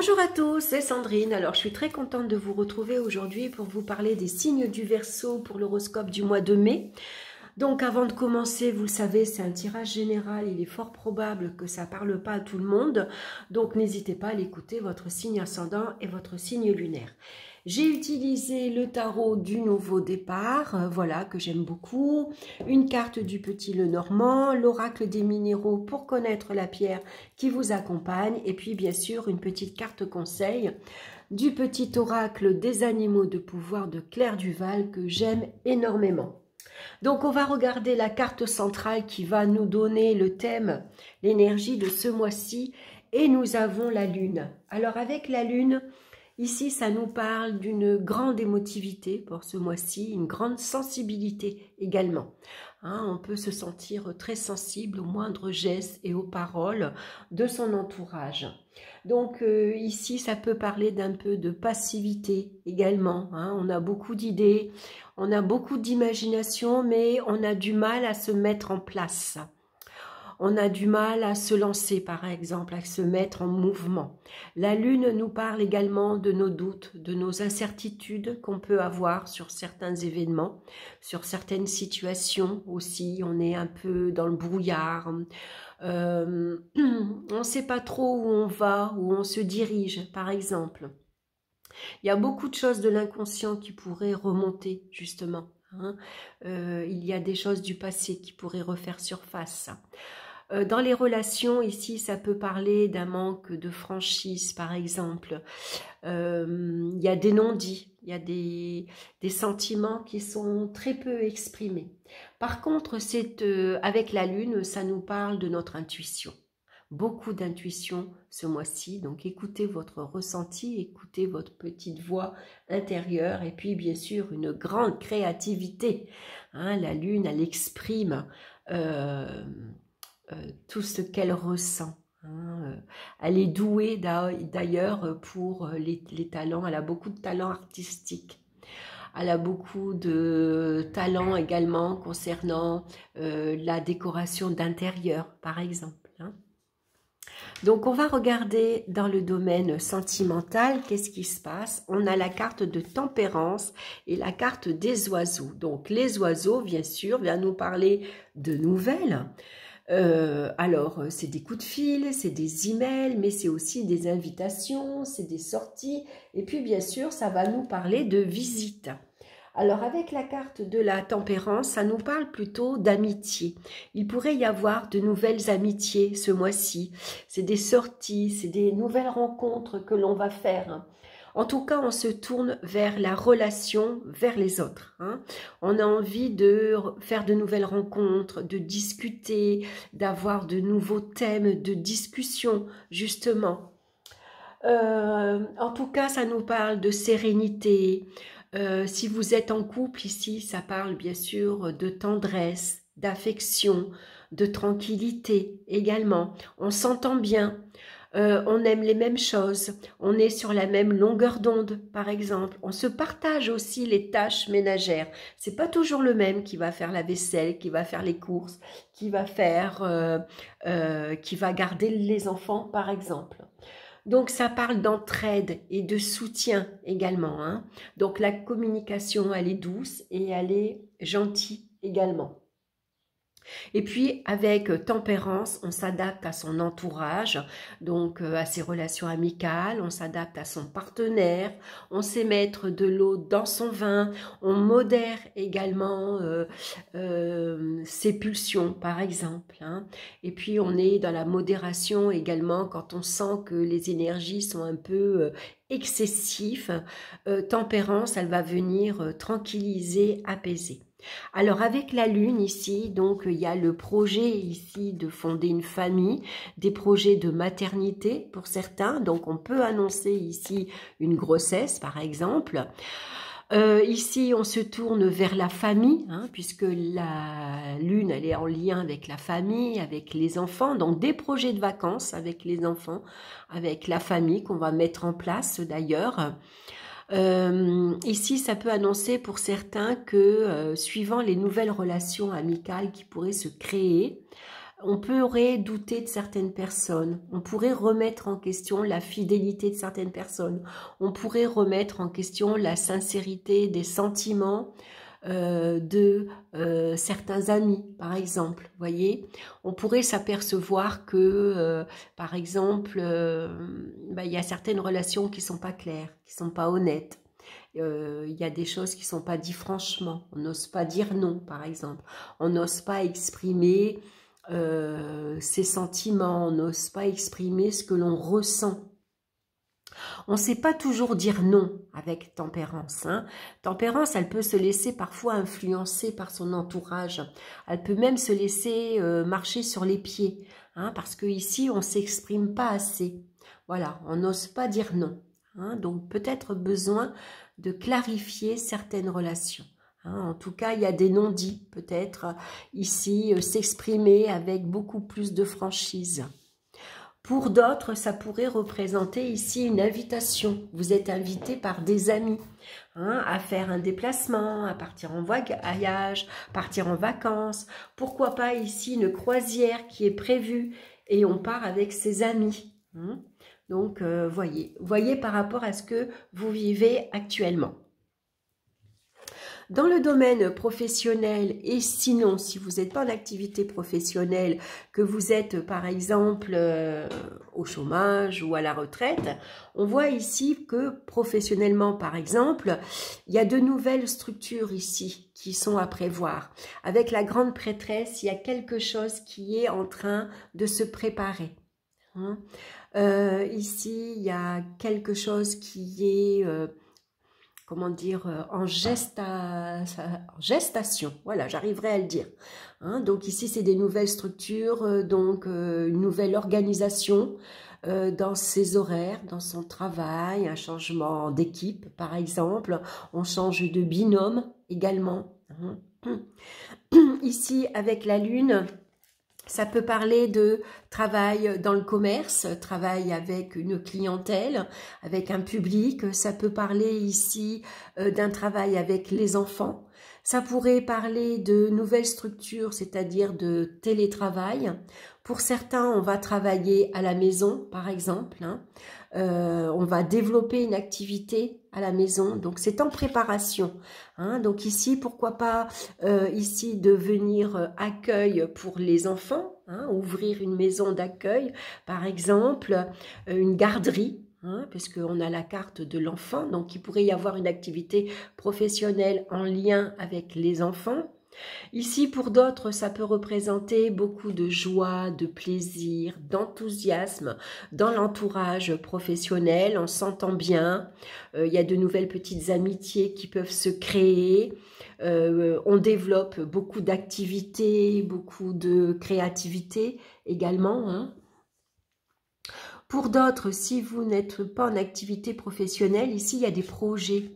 Bonjour à tous, c'est Sandrine. Alors, je suis très contente de vous retrouver aujourd'hui pour vous parler des signes du Verseau pour l'horoscope du mois de mai. Donc, avant de commencer, vous le savez, c'est un tirage général. Il est fort probable que ça ne parle pas à tout le monde. Donc, n'hésitez pas à l'écouter, votre signe ascendant et votre signe lunaire. J'ai utilisé le tarot du nouveau départ, voilà, que j'aime beaucoup, une carte du petit Lenormand, l'oracle des minéraux pour connaître la pierre qui vous accompagne, et puis bien sûr une petite carte conseil du petit oracle des animaux de pouvoir de Claire Duval que j'aime énormément. Donc on va regarder la carte centrale qui va nous donner le thème, l'énergie de ce mois-ci, et nous avons la lune. Alors avec la lune, ici, ça nous parle d'une grande émotivité pour ce mois-ci, une grande sensibilité également. Hein, on peut se sentir très sensible aux moindres gestes et aux paroles de son entourage. Donc ici, ça peut parler d'un peu de passivité également. Hein, on a beaucoup d'idées, on a beaucoup d'imagination, mais on a du mal à se mettre en place. On a du mal à se lancer, par exemple, à se mettre en mouvement. La lune nous parle également de nos doutes, de nos incertitudes qu'on peut avoir sur certains événements, sur certaines situations aussi. On est un peu dans le brouillard. On ne sait pas trop où on va, où on se dirige, par exemple. Il y a beaucoup de choses de l'inconscient qui pourraient remonter, justement. Hein. Il y a des choses du passé qui pourraient refaire surface. Dans les relations, ici, ça peut parler d'un manque de franchise, par exemple. Il y a des non-dits, il y a des sentiments qui sont très peu exprimés. Par contre, avec la lune, ça nous parle de notre intuition. Beaucoup d'intuition ce mois-ci, donc écoutez votre ressenti, écoutez votre petite voix intérieure et puis bien sûr une grande créativité. Hein, la lune, elle exprime tout ce qu'elle ressent. Hein. Elle est douée d'ailleurs pour les talents, elle a beaucoup de talents artistiques. Elle a beaucoup de talents également concernant la décoration d'intérieur, par exemple. Hein. Donc, on va regarder dans le domaine sentimental, qu'est-ce qui se passe. On a la carte de tempérance et la carte des oiseaux. Donc, les oiseaux, bien sûr, viennent nous parler de nouvelles. Alors, c'est des coups de fil, c'est des emails, mais c'est aussi des invitations, c'est des sorties. Et puis, bien sûr, ça va nous parler de visites. Alors, avec la carte de la tempérance, ça nous parle plutôt d'amitié. Il pourrait y avoir de nouvelles amitiés ce mois-ci. C'est des sorties, c'est des nouvelles rencontres que l'on va faire. En tout cas, on se tourne vers la relation, vers les autres. Hein. On a envie de faire de nouvelles rencontres, de discuter, d'avoir de nouveaux thèmes de discussion, justement. En tout cas, ça nous parle de sérénité. Si vous êtes en couple ici, ça parle bien sûr de tendresse, d'affection, de tranquillité également. On s'entend bien. On aime les mêmes choses, on est sur la même longueur d'onde, par exemple. On se partage aussi les tâches ménagères. C'est pas toujours le même qui va faire la vaisselle, qui va faire les courses, qui va garder les enfants, par exemple. Donc, ça parle d'entraide et de soutien également. Hein. Donc, la communication, elle est douce et elle est gentille également. Et puis, avec tempérance, on s'adapte à son entourage, donc à ses relations amicales, on s'adapte à son partenaire, on sait mettre de l'eau dans son vin, on modère également ses pulsions, par exemple. Hein. Et puis, on est dans la modération également quand on sent que les énergies sont un peu excessives. Tempérance, elle va venir tranquilliser, apaiser. Alors avec la lune ici, donc il y a le projet ici de fonder une famille, des projets de maternité pour certains, donc on peut annoncer ici une grossesse par exemple. Ici on se tourne vers la famille, hein, puisque la lune elle est en lien avec la famille, avec les enfants, donc des projets de vacances avec les enfants, avec la famille qu'on va mettre en place d'ailleurs. Ici, ça peut annoncer pour certains que suivant les nouvelles relations amicales qui pourraient se créer, On pourrait douter de certaines personnes, on pourrait remettre en question la fidélité de certaines personnes, on pourrait remettre en question la sincérité des sentiments de certains amis, par exemple, voyez. On pourrait s'apercevoir que, par exemple, il y a certaines relations qui sont pas claires, qui sont pas honnêtes. Il y a des choses qui sont pas dites franchement. On n'ose pas dire non, par exemple. On n'ose pas exprimer ses sentiments, on n'ose pas exprimer ce que l'on ressent. On ne sait pas toujours dire non avec tempérance. Hein. Tempérance, elle peut se laisser parfois influencer par son entourage. Elle peut même se laisser marcher sur les pieds. Hein, parce qu'ici, on ne s'exprime pas assez. Voilà, on n'ose pas dire non. Hein, donc peut-être besoin de clarifier certaines relations. Hein, en tout cas, il y a des non-dits, peut-être ici, s'exprimer avec beaucoup plus de franchise. Pour d'autres, ça pourrait représenter ici une invitation. Vous êtes invité par des amis hein, à faire un déplacement, à partir en voyage, partir en vacances. Pourquoi pas ici une croisière qui est prévue et on part avec ses amis. Hein. Donc, voyez par rapport à ce que vous vivez actuellement. Dans le domaine professionnel, et sinon, si vous n'êtes pas en activité professionnelle, que vous êtes par exemple au chômage ou à la retraite, on voit ici que professionnellement, par exemple, il y a de nouvelles structures ici qui sont à prévoir. Avec la grande prêtresse, il y a quelque chose qui est en train de se préparer. Hein. Ici, il y a quelque chose qui est... comment dire, en gestation, voilà, j'arriverai à le dire. Hein, donc ici, c'est des nouvelles structures, donc une nouvelle organisation dans ses horaires, dans son travail, un changement d'équipe, par exemple. On change de binôme également. Hein. Ici, avec la Lune... Ça peut parler de travail dans le commerce, travail avec une clientèle, avec un public. Ça peut parler ici d'un travail avec les enfants. Ça pourrait parler de nouvelles structures, c'est-à-dire de télétravail. Pour certains, on va travailler à la maison, par exemple. Hein. On va développer une activité à la maison, donc c'est en préparation. Hein. Donc ici, pourquoi pas ici devenir accueil pour les enfants, hein, ouvrir une maison d'accueil, par exemple, une garderie. Hein, puisqu'on a la carte de l'enfant, donc il pourrait y avoir une activité professionnelle en lien avec les enfants. Ici, pour d'autres, ça peut représenter beaucoup de joie, de plaisir, d'enthousiasme dans l'entourage professionnel. On s'entend bien, il y a de nouvelles petites amitiés qui peuvent se créer. On développe beaucoup d'activités, beaucoup de créativité également. Hein. Pour d'autres, si vous n'êtes pas en activité professionnelle, ici, il y a des projets.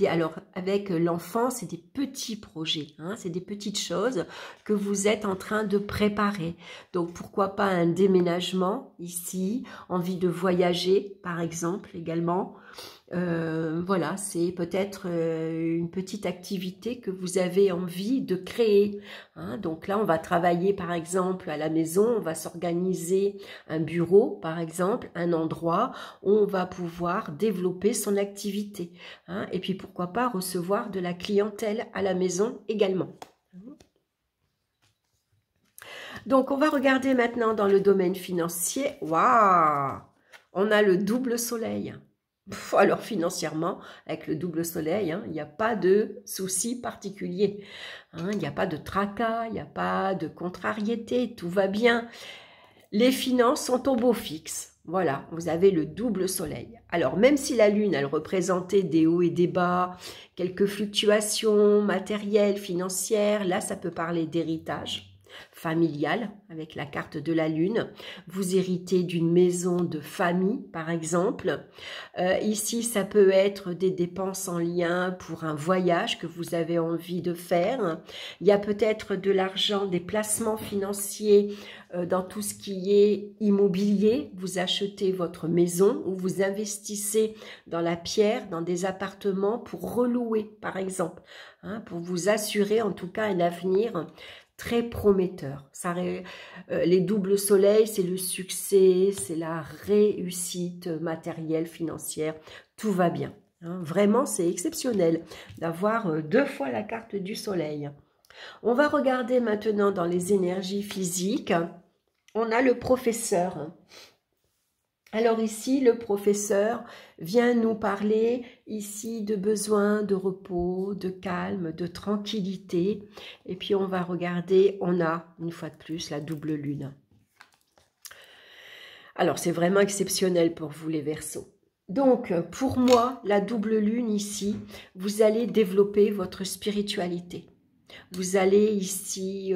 Alors, avec l'enfant, c'est des petits projets, hein, c'est des petites choses que vous êtes en train de préparer. Donc, pourquoi pas un déménagement ici, envie de voyager, par exemple, également. Voilà, c'est peut-être une petite activité que vous avez envie de créer. Hein. Donc là, on va travailler par exemple à la maison, on va s'organiser un bureau par exemple, un endroit où on va pouvoir développer son activité. Hein. Et puis pourquoi pas recevoir de la clientèle à la maison également. Donc on va regarder maintenant dans le domaine financier. Waouh! On a le double soleil. Alors financièrement, avec le double soleil, hein, il n'y a pas de souci particulier. Hein, il n'y a pas de tracas, il n'y a pas de contrariété, tout va bien. Les finances sont au beau fixe. Voilà, vous avez le double soleil. Alors même si la lune, elle représentait des hauts et des bas, quelques fluctuations matérielles, financières, là ça peut parler d'héritage familial avec la carte de la lune. Vous héritez d'une maison de famille par exemple. Ici ça peut être des dépenses en lien pour un voyage que vous avez envie de faire. Il y a peut-être de l'argent, des placements financiers dans tout ce qui est immobilier. Vous achetez votre maison ou vous investissez dans la pierre, dans des appartements pour relouer par exemple, hein, pour vous assurer en tout cas un avenir très prometteur. Les doubles soleils, c'est le succès, c'est la réussite matérielle, financière, tout va bien. Hein. Vraiment, c'est exceptionnel d'avoir 2 fois la carte du soleil. On va regarder maintenant dans les énergies physiques. On a le professeur. Alors ici, le professeur vient nous parler ici de besoin de repos, de calme, de tranquillité. Et puis on va regarder, on a une fois de plus la double lune. Alors c'est vraiment exceptionnel pour vous les Verseaux. Donc pour moi, la double lune ici, vous allez développer votre spiritualité. Vous allez ici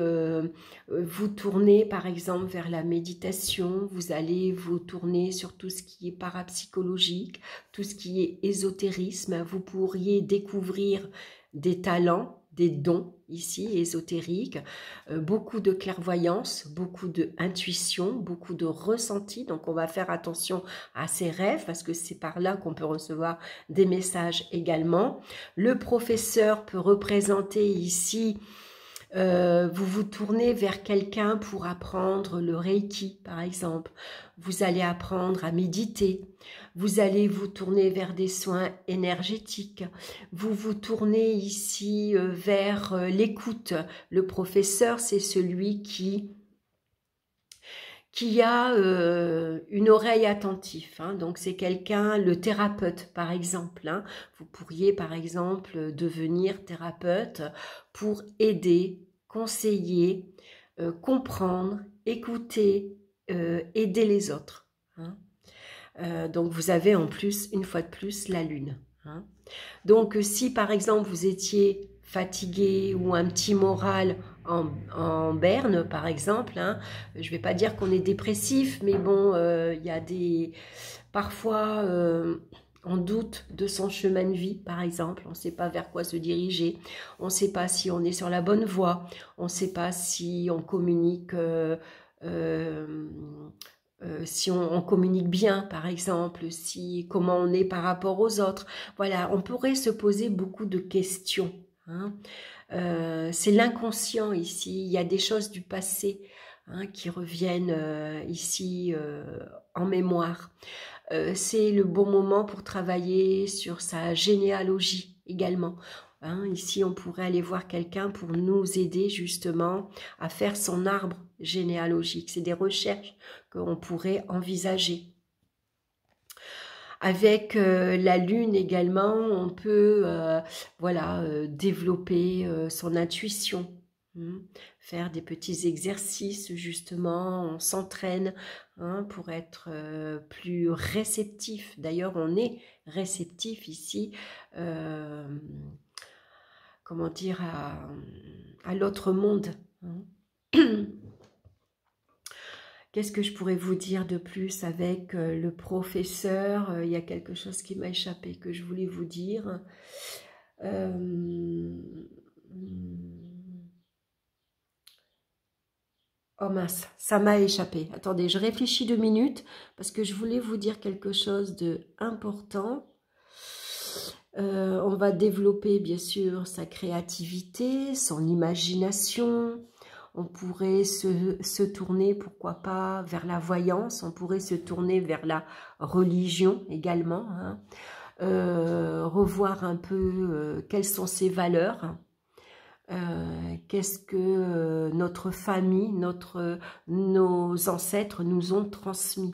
vous tourner par exemple vers la méditation, vous allez vous tourner sur tout ce qui est parapsychologique, tout ce qui est ésotérisme. Vous pourriez découvrir des talents, des dons ici ésotériques, beaucoup de clairvoyance, beaucoup d'intuition, beaucoup de ressenti. Donc on va faire attention à ces rêves parce que c'est par là qu'on peut recevoir des messages également. Le professeur peut représenter ici, vous vous tournez vers quelqu'un pour apprendre le Reiki par exemple. Vous allez apprendre à méditer. Vous allez vous tourner vers des soins énergétiques. Vous vous tournez ici vers l'écoute. Le professeur, c'est celui qui a une oreille attentive. Hein. Donc, c'est quelqu'un, le thérapeute, par exemple. Hein. Vous pourriez, par exemple, devenir thérapeute pour aider, conseiller, comprendre, écouter, aider les autres. Hein. Donc, vous avez en plus, une fois de plus, la lune. Hein. Donc, si par exemple, vous étiez fatigué ou un petit moral en berne, par exemple, hein, je ne vais pas dire qu'on est dépressif, mais bon, y a des... Parfois, on doute de son chemin de vie, par exemple. On ne sait pas vers quoi se diriger. On ne sait pas si on est sur la bonne voie. On ne sait pas si on communique... si on communique bien, par exemple, comment on est par rapport aux autres. Voilà, on pourrait se poser beaucoup de questions. Hein. C'est l'inconscient ici. Il y a des choses du passé hein, qui reviennent ici en mémoire. C'est le bon moment pour travailler sur sa généalogie également. Hein, ici, on pourrait aller voir quelqu'un pour nous aider justement à faire son arbre généalogique. C'est des recherches qu'on pourrait envisager. Avec la lune également, on peut voilà, développer son intuition. Faire des petits exercices, justement, on s'entraîne hein, pour être plus réceptif. D'ailleurs, on est réceptif ici, comment dire, à l'autre monde. Hein. Qu'est-ce que je pourrais vous dire de plus avec le professeur? Il y a quelque chose qui m'a échappé que je voulais vous dire. Oh mince, ça m'a échappé. Attendez, je réfléchis 2 minutes parce que je voulais vous dire quelque chose d'important. On va développer bien sûr sa créativité, son imagination. On pourrait se tourner, pourquoi pas, vers la voyance. On pourrait se tourner vers la religion également. Hein. Revoir un peu quelles sont ses valeurs. Qu'est-ce que notre famille, nos ancêtres nous ont transmis.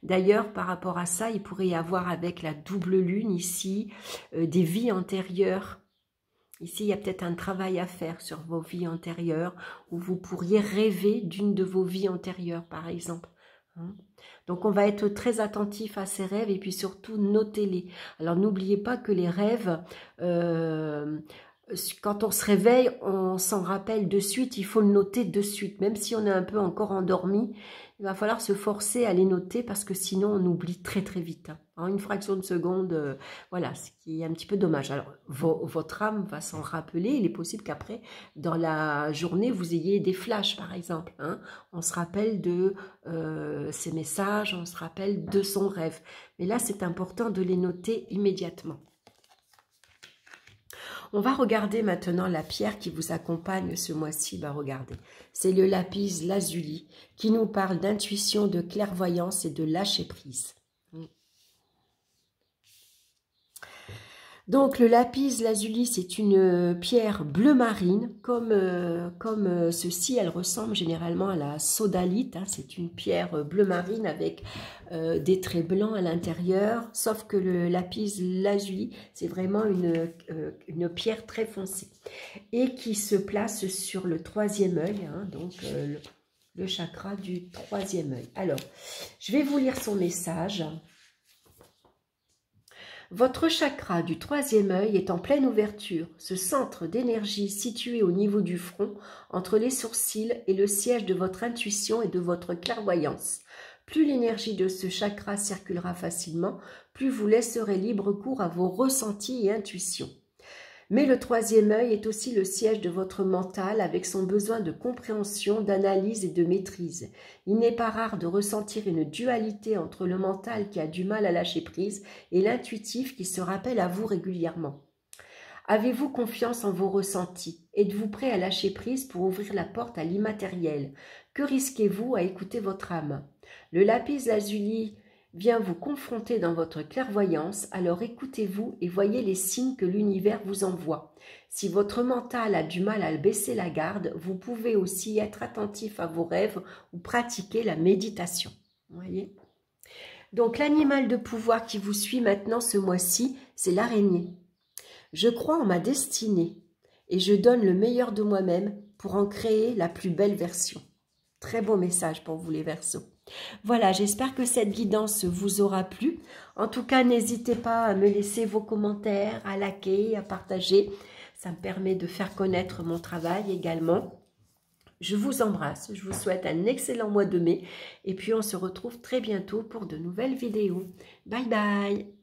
D'ailleurs, par rapport à ça, il pourrait y avoir avec la double lune ici, des vies antérieures. Ici, il y a peut-être un travail à faire sur vos vies antérieures, où vous pourriez rêver d'une de vos vies antérieures, par exemple. Hein. Donc, on va être très attentif à ces rêves et puis surtout, notez-les. Alors, n'oubliez pas que les rêves... quand on se réveille, on s'en rappelle de suite, il faut le noter de suite. Même si on est un peu encore endormi, il va falloir se forcer à les noter parce que sinon on oublie très très vite. En une fraction de seconde, voilà, ce qui est un petit peu dommage. Alors, votre âme va s'en rappeler. Il est possible qu'après, dans la journée, vous ayez des flashs, par exemple. Hein. On se rappelle de ses messages, on se rappelle de son rêve. Mais là, c'est important de les noter immédiatement. On va regarder maintenant la pierre qui vous accompagne ce mois-ci. Bah, regardez, c'est le lapis lazuli qui nous parle d'intuition, de clairvoyance et de lâcher prise. Donc le lapis lazuli, c'est une pierre bleu marine, comme ceci, elle ressemble généralement à la sodalite, hein. C'est une pierre bleu marine avec des traits blancs à l'intérieur, sauf que le lapis lazuli, c'est vraiment une pierre très foncée et qui se place sur le troisième œil, hein, donc le chakra du troisième œil. Alors, je vais vous lire son message. Votre chakra du troisième œil est en pleine ouverture. Ce centre d'énergie situé au niveau du front, entre les sourcils, est le siège de votre intuition et de votre clairvoyance. Plus l'énergie de ce chakra circulera facilement, plus vous laisserez libre cours à vos ressentis et intuitions. Mais le troisième œil est aussi le siège de votre mental avec son besoin de compréhension, d'analyse et de maîtrise. Il n'est pas rare de ressentir une dualité entre le mental qui a du mal à lâcher prise et l'intuitif qui se rappelle à vous régulièrement. Avez-vous confiance en vos ressentis? Êtes-vous prêt à lâcher prise pour ouvrir la porte à l'immatériel? Que risquez-vous à écouter votre âme? Le lapis lazuli vient vous confronter dans votre clairvoyance, alors écoutez-vous et voyez les signes que l'univers vous envoie. Si votre mental a du mal à baisser la garde, vous pouvez aussi être attentif à vos rêves ou pratiquer la méditation. Vous voyez? Donc l'animal de pouvoir qui vous suit maintenant ce mois-ci, c'est l'araignée. Je crois en ma destinée et je donne le meilleur de moi-même pour en créer la plus belle version. Très beau message pour vous les Verseaux. Voilà, j'espère que cette guidance vous aura plu. En tout cas, n'hésitez pas à me laisser vos commentaires, à liker, à partager. Ça me permet de faire connaître mon travail également. Je vous embrasse, je vous souhaite un excellent mois de mai. Et puis, on se retrouve très bientôt pour de nouvelles vidéos. Bye bye!